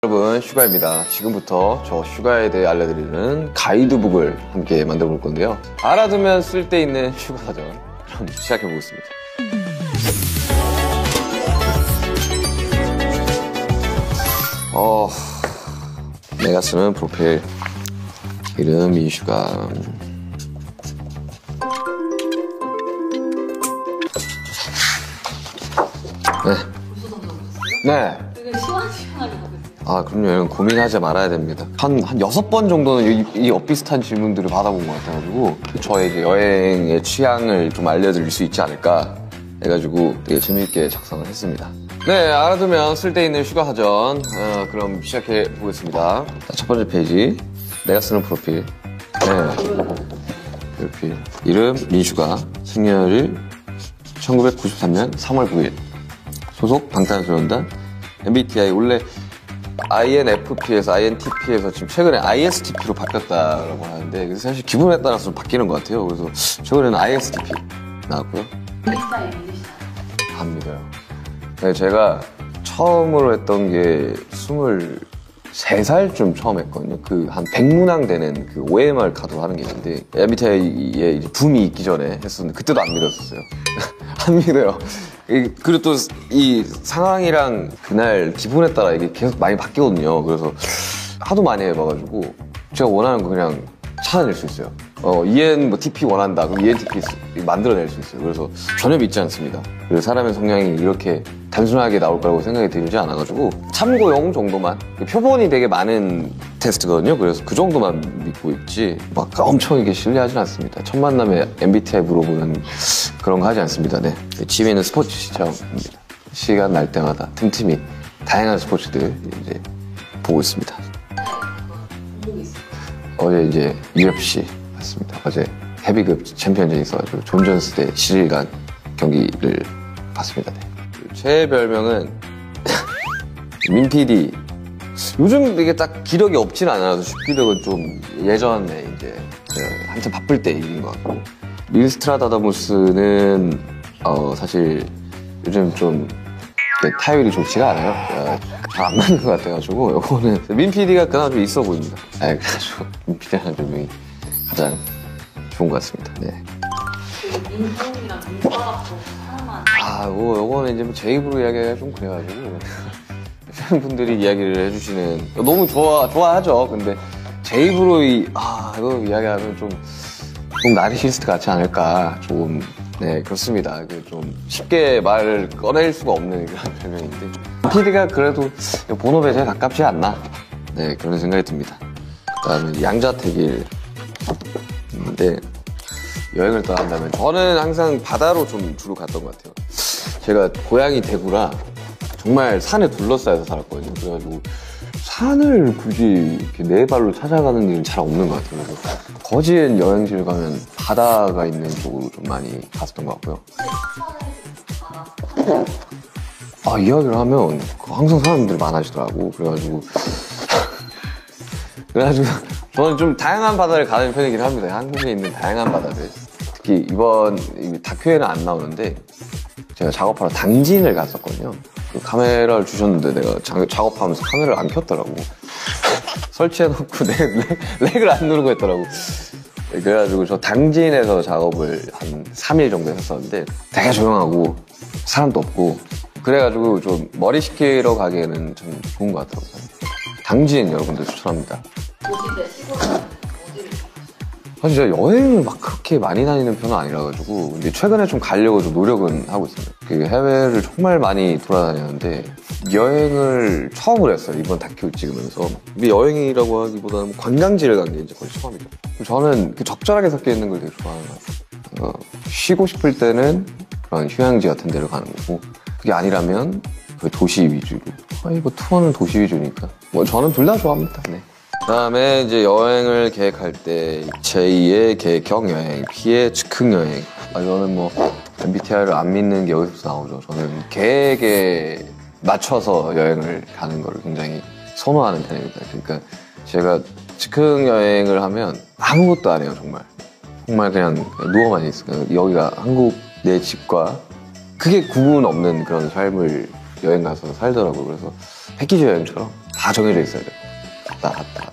여러분, 슈가입니다. 지금부터 저 슈가에 대해 알려드리는 가이드북을 함께 만들어 볼 건데요. 알아두면 쓸데있는 슈가 사전. 그럼 시작해 보겠습니다. 내가 쓰는 프로필 이름 이슈가. 네. 되게 시원시원하게 먹으세요. 아, 그럼요. 이런 고민하지 말아야 됩니다. 한 6번 정도는 이 엇비슷한 질문들을 받아본 것 같아가지고, 저의 이제 여행의 취향을 좀 알려드릴 수 있지 않을까 해가지고 되게 재미있게 작성을 했습니다. 네, 알아두면 쓸데있는 슈가 사전. 그럼 시작해 보겠습니다. 자, 첫 번째 페이지. 내가 쓰는 프로필. 네. 프로필. 이름, 민슈가. 생년일 1993년 3월 9일. 소속, 방탄소년단. MBTI, 원래 INFP에서 INTP에서 지금 최근에 ISTP로 바뀌었다고 하는데, 사실 기분에 따라서 좀 바뀌는 것 같아요. 그래서 최근에는 ISTP 나왔고요. MBTI 믿으시나요? 안 믿어요. 네, 제가 처음으로 했던 게 23살쯤 처음 했거든요. 한 100문항 되는 그 OMR 카드로 하는 게 있는데, MBTI에 이제 붐이 있기 전에 했었는데, 그때도 안 믿었었어요. 안 믿어요. 그리고 또 이 상황이랑 그날 기분에 따라 이게 계속 많이 바뀌거든요. 그래서 하도 많이 해봐가지고 제가 원하는 거 그냥 찾아낼 수 있어요. ENTP 원한다. 그럼 ENTP 만들어낼 수 있어요. 그래서 전혀 믿지 않습니다. 그래서 사람의 성향이 이렇게 단순하게 나올 거라고 생각이 들지 않아가지고 참고용 정도만, 표본이 되게 많은 테스트거든요. 그래서 그 정도만 믿고 있지 막 엄청 이게 신뢰하진 않습니다. 첫 만남에 MBTI 물어보는 그런 거 하지 않습니다. 네. 취미는 스포츠 시청입니다. 시간 날 때마다 틈틈이 다양한 스포츠들 이제 보고 있습니다. 공복이 있어요. 어제 이제 UFC 봤습니다. 어제 헤비급 챔피언전이 있어가지고 존 존스 대 시릴간 경기를 봤습니다. 네. 제 별명은 민 PD. 요즘 이게 딱 기력이 없진 않아서 슈피력은 좀 예전에 이제 한참 바쁠 때 일인 것 같고, 밀스트라다무스는 사실 요즘 좀 타율이 좋지가 않아요. 잘 안 맞는 것 같아가지고 요거는 민 PD가 그나마 좀 있어 보입니다. 그래가지고 민 PD라는 별명이 가장 좋은 것 같습니다. 네. 민호이랑 민바닥도 하나만. 요거는 이제 제 입으로 이야기하기가 좀 그래가지고 팬분들이 이야기를 해주시는, 너무 좋아하죠. 근데 제 입으로 이거 이야기하면 좀 나르시스트 같지 않을까. 좀, 네, 그렇습니다. 좀 쉽게 말을 꺼낼 수가 없는 그런 별명인데, PD가 그래도 본업에 제일 가깝지 않나. 네, 그런 생각이 듭니다. 그 다음에 양자택일. 인데, 여행을 떠난다면 저는 항상 바다로 좀 주로 갔던 것 같아요. 제가 고향이 대구라 정말 산에 둘러싸여서 살았거든요. 그래가지고 산을 굳이 이렇게 네 발로 찾아가는 일은 잘 없는 것 같아요. 그래서 거지엔 여행지를 가면 바다가 있는 쪽으로 좀 많이 갔었던 것 같고요. 이야기를 하면 항상 사람들이 많아지더라고. 그래가지고 저는 좀 다양한 바다를 가는 편이긴 합니다. 한국에 있는 다양한 바다들. 특히 이번 다큐에는 안 나오는데, 제가 작업하러 당진을 갔었거든요. 그 카메라를 주셨는데 내가 작업하면서 카메라를 안 켰더라고. 설치해놓고 렉을 안 누르고 했더라고. 그래가지고 저 당진에서 작업을 한 3일 정도 했었는데, 되게 조용하고 사람도 없고, 그래가지고 좀 머리 식히러 가기에는 참 좋은 것 같더라고요. 당진 여러분들 추천합니다. 도시대 시골은 어디를 가셨어요? 사실 제가 여행을 막 그렇게 많이 다니는 편은 아니라가지고, 근데 최근에 좀 가려고 좀 노력은 하고 있습니다. 해외를 정말 많이 돌아다녔는데, 여행을 처음으로 했어요. 이번 다큐 찍으면서. 근데 여행이라고 하기보다는 관광지를 간 게 이제 거의 처음이죠. 저는 적절하게 섞여 있는 걸 되게 좋아하는 것 같아요. 쉬고 싶을 때는 그런 휴양지 같은 데를 가는 거고, 그게 아니라면 거의 도시 위주로. 투어는 도시 위주니까. 저는 둘 다 좋아합니다. 네. 그다음에 이제 여행을 계획할 때 제2의 계획형 여행, P의 즉흥 여행. 이거는 MBTI를 안 믿는 게 여기서 나오죠. 저는 계획에 맞춰서 여행을 가는 거를 굉장히 선호하는 편입니다. 그러니까 제가 즉흥 여행을 하면 아무것도 안 해요, 정말. 정말 그냥 누워만 있어요. 여기가 한국 내 집과 크게 구분 없는 그런 삶을 여행 가서 살더라고요. 그래서 패키지 여행처럼 다 정해져 있어야 돼요. 갔다.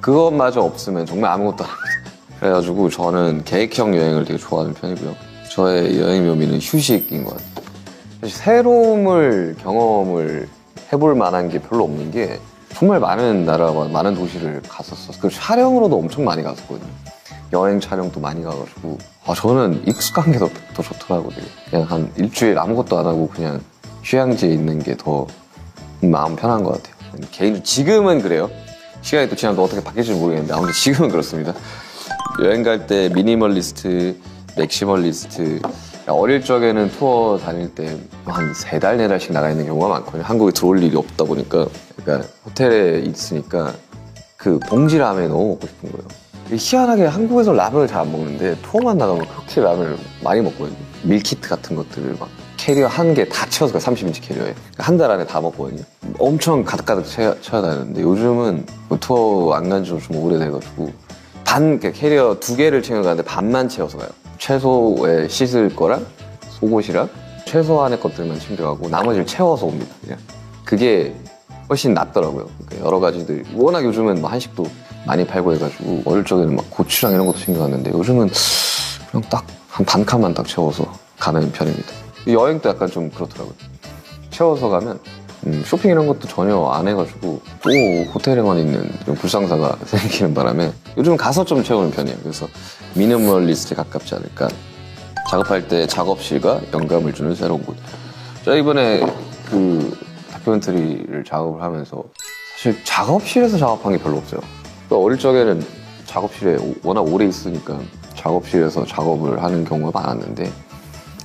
그것마저 없으면 정말 아무것도 안 합니다. 그래가지고 저는 계획형 여행을 되게 좋아하는 편이고요. 저의 여행 묘미는 휴식인 것 같아요. 사실 새로움을 경험을 해볼 만한 게 별로 없는 게 정말 많은 나라와 많은 도시를 갔었어요. 그리고 촬영으로도 엄청 많이 갔었거든요. 여행 촬영도 많이 가가지고 저는 익숙한 게 더 좋더라고요. 그냥 한 일주일 아무것도 안 하고 그냥 휴양지에 있는 게 더 마음 편한 것 같아요. 개인적으로 지금은 그래요. 시간이 또 지나면 어떻게 바뀔지 모르겠는데 아무튼 지금은 그렇습니다. 여행 갈 때 미니멀리스트, 맥시멀리스트. 어릴 적에는 투어 다닐 때 한 3달, 4달씩 나가 있는 경우가 많거든요. 한국에 들어올 일이 없다 보니까. 그러니까 호텔에 있으니까 그 봉지 라면이 너무 먹고 싶은 거예요. 희한하게 한국에서 라면을 잘 안 먹는데 투어만 나가면 그렇게 라면을 많이 먹거든요. 밀키트 같은 것들을 막 캐리어 한 개 다 채워서 30인치 캐리어에 한 달 안에 다 먹거든요. 엄청 가득가득 채워야 되는데 요즘은 뭐 투어 안 간 지 좀 오래돼가지고 캐리어 2개를 챙겨가는데 반만 채워서 가요. 최소에 씻을 거랑 속옷이랑 최소한의 것들만 챙겨가고 나머지를 채워서 옵니다. 그냥 그게 훨씬 낫더라고요. 그러니까 여러 가지들 워낙 요즘은 뭐 한식도 많이 팔고 해가지고 어릴 적에는 막 고추장 이런 것도 챙겨갔는데 요즘은 그냥 딱 한 반 칸만 딱 채워서 가는 편입니다. 여행도 약간 좀 그렇더라고요. 채워서 가면 쇼핑 이런 것도 전혀 안 해가지고 또 호텔에만 있는 이런 불상사가 생기는 바람에 요즘 가서 좀 채우는 편이에요. 그래서 미니멀리스트에 가깝지 않을까. 작업할 때 작업실과 영감을 주는 새로운 곳. 제가 이번에 그 다큐멘터리를 작업을 하면서 사실 작업실에서 작업한 게 별로 없어요. 그러니까 어릴 적에는 작업실에 워낙 오래 있으니까 작업실에서 작업을 하는 경우가 많았는데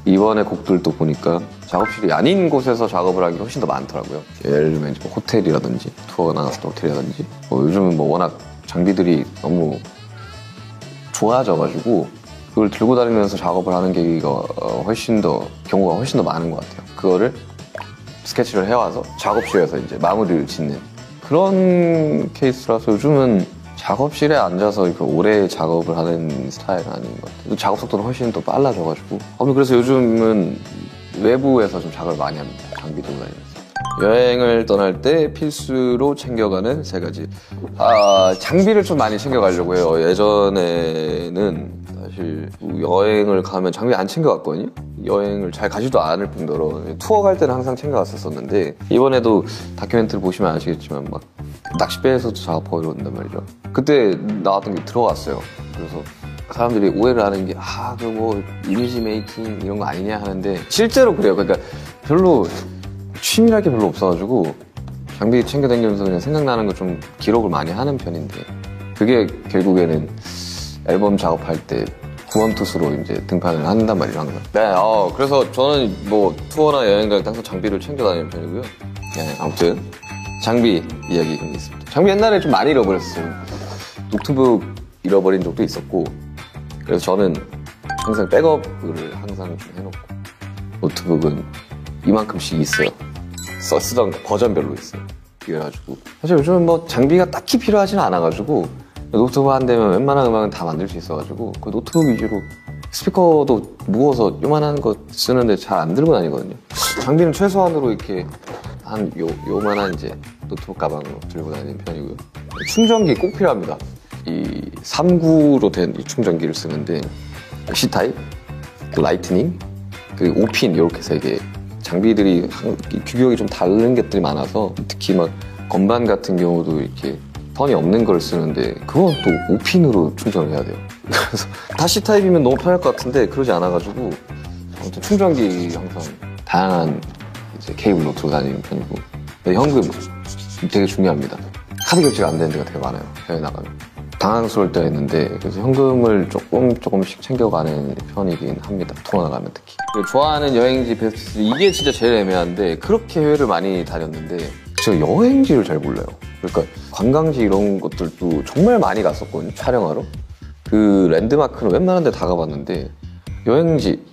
이번에 곡들도 보니까 작업실이 아닌 곳에서 작업을 하는 게 훨씬 더 많더라고요. 예를 들면 뭐 호텔이라든지 투어가 나갔을 때 호텔이라든지 요즘은 뭐 워낙 장비들이 너무 좋아져가지고 그걸 들고 다니면서 작업을 하는 경우가 훨씬 더 많은 것 같아요. 그거를 스케치를 해와서 작업실에서 이제 마무리를 짓는 그런 케이스라서 요즘은 작업실에 앉아서 이렇게 오래 작업을 하는 스타일은 아닌 것 같아요. 작업 속도는 훨씬 더 빨라져가지고 그래서 요즘은 외부에서 좀 작업을 많이 합니다. 장비 들고 다니면서. 여행을 떠날 때 필수로 챙겨가는 3가지. 장비를 좀 많이 챙겨가려고 해요. 예전에는 사실 여행을 가면 장비 안 챙겨갔거든요. 여행을 잘 가지도 않을 뿐더러 투어 갈 때는 항상 챙겨갔었는데 이번에도 다큐멘터리 보시면 아시겠지만 막 낚싯배에서도 작업하고 이런단 말이죠. 그때 나왔던 게 들어갔어요. 그래서 사람들이 오해를 하는 게 그거 이미지 메이킹 이런 거 아니냐 하는데 실제로 그래요. 그러니까 별로 취미랄 게 별로 없어가지고 장비 챙겨 다니면서 그냥 생각나는 거 좀 기록을 많이 하는 편인데 그게 결국에는 앨범 작업할 때 구원투수로 이제 등판을 한단 말이죠, 항상. 네, 그래서 저는 뭐 투어나 여행 갈 때 항상 장비를 챙겨 다니는 편이고요. 네, 아무튼 장비 이야기 좀 있습니다. 장비 옛날에 좀 많이 잃어버렸어요. 노트북 잃어버린 적도 있었고 그래서 저는 항상 백업을 항상 좀 해놓고 노트북은 이만큼씩 있어요. 쓰던 버전별로 있어요. 그래가지고 사실 요즘은 뭐 장비가 딱히 필요하지는 않아가지고 노트북 한 대면 웬만한 음악은 다 만들 수 있어가지고 그 노트북 위주로 스피커도 무거워서 요만한 거 쓰는데 잘 안 들고 다니거든요. 장비는 최소한으로 이렇게 한 요만한 이제 노트북 가방으로 들고 다니는 편이고요. 충전기 꼭 필요합니다. 이 3구로 된 이 충전기를 쓰는데 C타입, 라이트닝, 그 5핀 이렇게 3개 장비들이 규격이 좀 다른 것들이 많아서 특히 막 건반 같은 경우도 이렇게 턴이 없는 걸 쓰는데 그건 또 5핀으로 충전을 해야 돼요. 그래서 다 C타입이면 너무 편할 것 같은데 그러지 않아가지고 아무튼 충전기 항상 다양한 이제 케이블로 들고 다니는 편이고 현금 되게 중요합니다. 카드 결제가 안 되는 데가 되게 많아요. 해외 나가면. 당황스러울 때가 있는데 그래서 현금을 조금씩 챙겨가는 편이긴 합니다. 투어 나가면 특히. 좋아하는 여행지 베스트 이게 진짜 제일 애매한데 그렇게 해외를 많이 다녔는데 제가 여행지를 잘 몰라요. 그러니까 관광지 이런 것들도 정말 많이 갔었거든요. 촬영하러. 그 랜드마크는 웬만한 데 다 가봤는데 여행지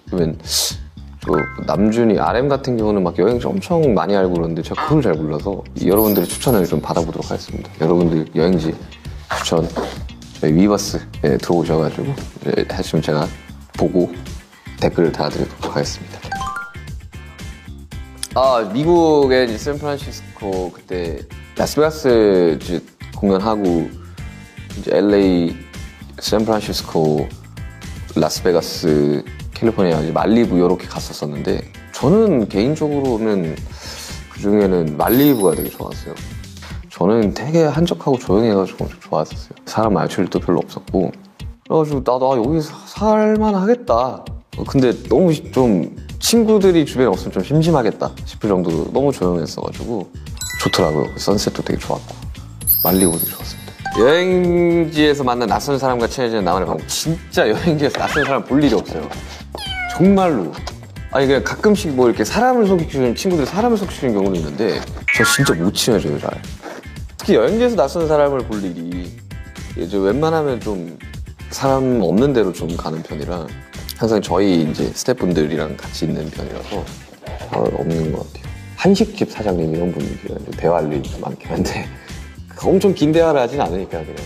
남준이 RM 같은 경우는 막 여행지 엄청 많이 알고 그러는데 제가 그걸 잘 몰라서 여러분들의 추천을 좀 받아보도록 하겠습니다. 여러분들 여행지 추천 저희 위버스에 들어오셔가지고 하시면 제가 보고 댓글을 달아드리도록 하겠습니다. 미국의 샌프란시스코 그때 라스베가스 이제 공연하고 이제 LA, 샌프란시스코, 라스베가스, 캘리포니아, 이제 말리부 이렇게 갔었었는데 저는 개인적으로는 그 중에는 말리부가 되게 좋았어요. 저는 되게 한적하고 조용해가지고 좀 좋았었어요. 사람 마주칠 일도 별로 없었고 그래가지고 나도 여기 살만 하겠다. 근데 너무 좀 친구들이 주변에 없으면 좀 심심하겠다 싶을 정도로 너무 조용했어가지고 좋더라고요. 선셋도 되게 좋았고 말리부도 좋았습니다. 여행지에서 만난 낯선 사람과 친해지는 나만의 방법. 진짜 여행지에서 낯선 사람 볼 일이 없어요. 정말로. 아니 그냥 가끔씩 뭐 이렇게 사람을 소개시키는 친구들이 사람을 소개시키는 경우는 있는데 저 진짜 못 친해져요 잘. 특히 여행지에서 낯선 사람을 볼 일이 이제 웬만하면 좀 사람 없는 데로 좀 가는 편이라 항상 저희 이제 스태프분들이랑 같이 있는 편이라서 잘 없는 것 같아요. 한식집 사장님 이런 분들이랑 대화할 일이 좀 많긴 한데 엄청 긴 대화를 하진 않으니까 그냥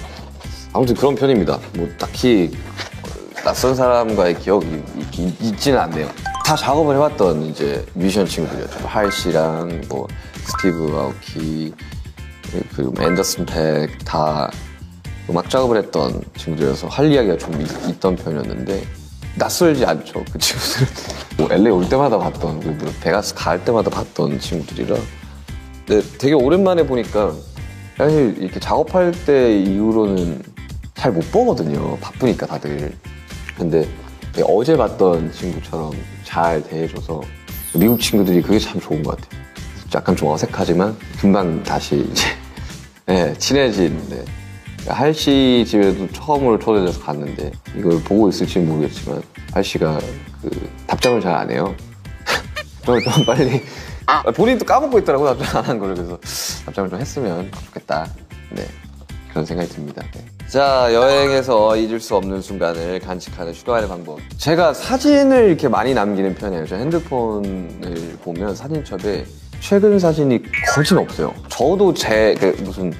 아무튼 그런 편입니다. 뭐 딱히 낯선 사람과의 기억이 있지는 않네요. 다 작업을 해봤던 이제 뮤지션 친구들이었죠. 할 씨랑 뭐 스티브 아오키 그리고 앤더슨 팩 다 음악 작업을 했던 친구들이어서 할 이야기가 좀 있던 편이었는데 낯설지 않죠. 그 친구들은 뭐 LA 올 때마다 봤던 그리고 베가스 갈 때마다 봤던 친구들이라 근데 되게 오랜만에 보니까 사실 이렇게 작업할 때 이후로는 잘 못 보거든요. 바쁘니까 다들. 근데 어제 봤던 친구처럼 잘 대해줘서 미국 친구들이 그게 참 좋은 것 같아요. 약간 좀 어색하지만 금방 다시 이제 네, 친해진. 네. 할씨 집에도 처음으로 초대돼서 갔는데 이걸 보고 있을지 모르겠지만 할씨가 그 답장을 잘 안 해요. 좀 빨리 본인도 까먹고 있더라고 답장 안 한 거를. 그래서 답장을 좀 했으면 좋겠다. 네, 그런 생각이 듭니다. 네. 자, 여행에서 잊을 수 없는 순간을 간직하는 휴가의 방법. 제가 사진을 이렇게 많이 남기는 편이에요. 저 핸드폰을 보면 사진첩에 최근 사진이 거진 없어요. 저도 무슨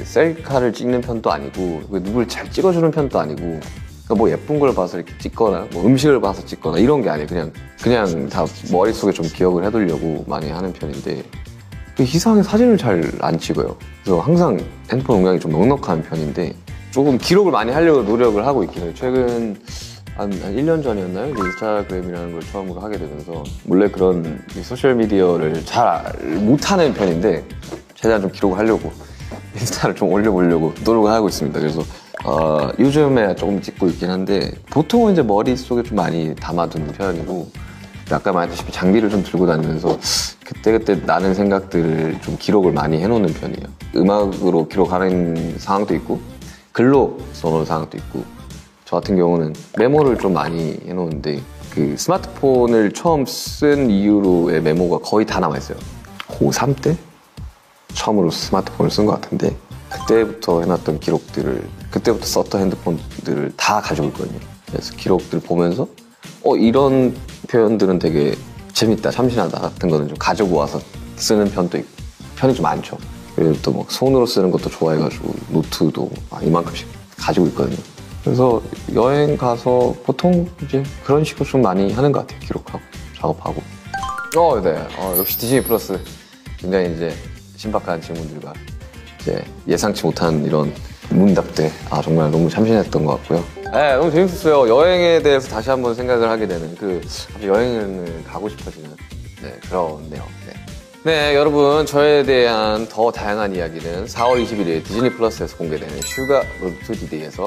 셀카를 찍는 편도 아니고 누굴 잘 찍어주는 편도 아니고 그러니까 뭐 예쁜 걸 봐서 이렇게 찍거나 뭐 음식을 봐서 찍거나 이런 게 아니에요. 그냥 다 머릿속에 좀 기억을 해두려고 많이 하는 편인데 이상하게 사진을 잘 안 찍어요. 그래서 항상 핸드폰 용량이 좀 넉넉한 편인데 조금 기록을 많이 하려고 노력을 하고 있긴 해요. 최근 한 1년 전이었나요? 인스타그램이라는 걸 처음으로 하게 되면서 원래 그런 소셜미디어를 잘 못하는 편인데 최대한 좀 기록을 하려고 인스타를 좀 올려보려고 노력을 하고 있습니다. 그래서 요즘에 조금 찍고 있긴 한데 보통은 이제 머릿속에 좀 많이 담아두는 편이고 아까 말했다시피 장비를 좀 들고 다니면서 그때그때 나는 생각들을 좀 기록을 많이 해놓는 편이에요. 음악으로 기록하는 상황도 있고 글로 써놓은 상황도 있고 저 같은 경우는 메모를 좀 많이 해놓는데 그 스마트폰을 처음 쓴 이후로의 메모가 거의 다 남아있어요. 고3 때? 처음으로 스마트폰을 쓴 것 같은데 그때부터 해놨던 기록들을 그때부터 썼던 핸드폰들을 다 가지고 있거든요. 그래서 기록들 보면서 이런 표현들은 되게 재밌다, 참신하다 같은 거는 좀 가지고 와서 쓰는 편이 좀 많죠. 그리고 또 막 손으로 쓰는 것도 좋아해가지고 노트도 이만큼씩 가지고 있거든요. 그래서 여행 가서 보통 이제 그런 식으로 좀 많이 하는 것 같아요. 기록하고 작업하고. 네. 역시 디즈니 플러스 굉장히 이제 신박한 질문들과 이제 예상치 못한 이런 문답들 정말 너무 참신했던 것 같고요. 네, 너무 재밌었어요. 여행에 대해서 다시 한번 생각을 하게 되는 갑자기 여행을 가고 싶어지는 그렇네요. 네, 여러분 저에 대한 더 다양한 이야기는 4월 21일 디즈니 플러스에서 공개되는 슈가 로드 투 디데이에서